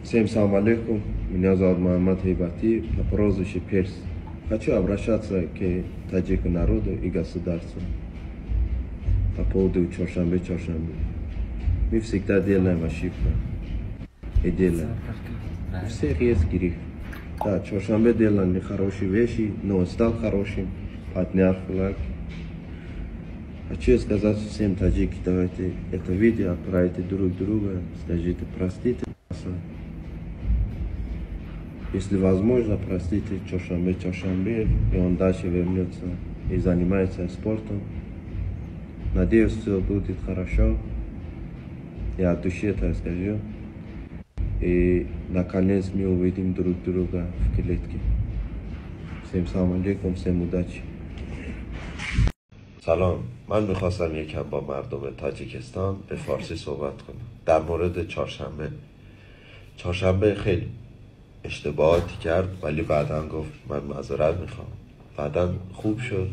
Всем салам алейкум, меня зовут Мухаммад Хайбати, по прозвищу Перс. Хочу обращаться к таджикскому народу и государству по поводу Чоршанбе. Мы всегда делаем ошибку и делаем. У всех есть грех. Да, Чоршанбе делал нехорошие вещи, но он стал хорошим, поднял флаг. Хочу сказать всем таджики, давайте это видео отправите друг друга, скажите простите. Если возможно, простите Чоршанбе, и он дальше вернется и занимается спортом. Надеюсь, все будет хорошо. Я от души это скажу. И наконец мы увидим друг друга в клетке. Всем салам алейкум, всем удачи. سلام، من میخواستم یکم با مردم تاجیکستان به فارسی صحبت کنم در مورد چهارشنبه خیلی اشتباهاتی کرد ولی بعداً گفت من معذرت میخوام. بعداً خوب شد،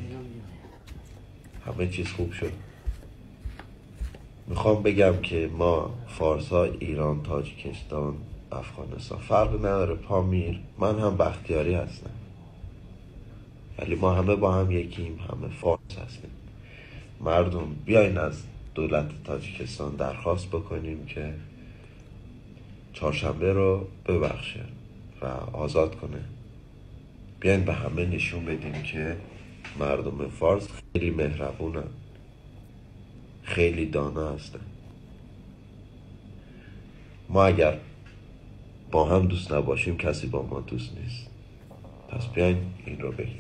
همه چیز خوب شد. میخوام بگم که ما فارسا، ایران، تاجیکستان، افغانستان فرق نداره، پامیر، من هم بختیاری هستم، ولی ما همه با هم یکیم، همه فارس هستیم. مردم بیاین از دولت تاجیکستان درخواست بکنیم که چهارشنبه رو ببخشه و آزاد کنه. بیاین به همه نشون بدیم که مردم فارس خیلی مهربونن، خیلی دانا هستن. ما اگر با هم دوست نباشیم کسی با ما دوست نیست. پس بیاین این رو بگیم.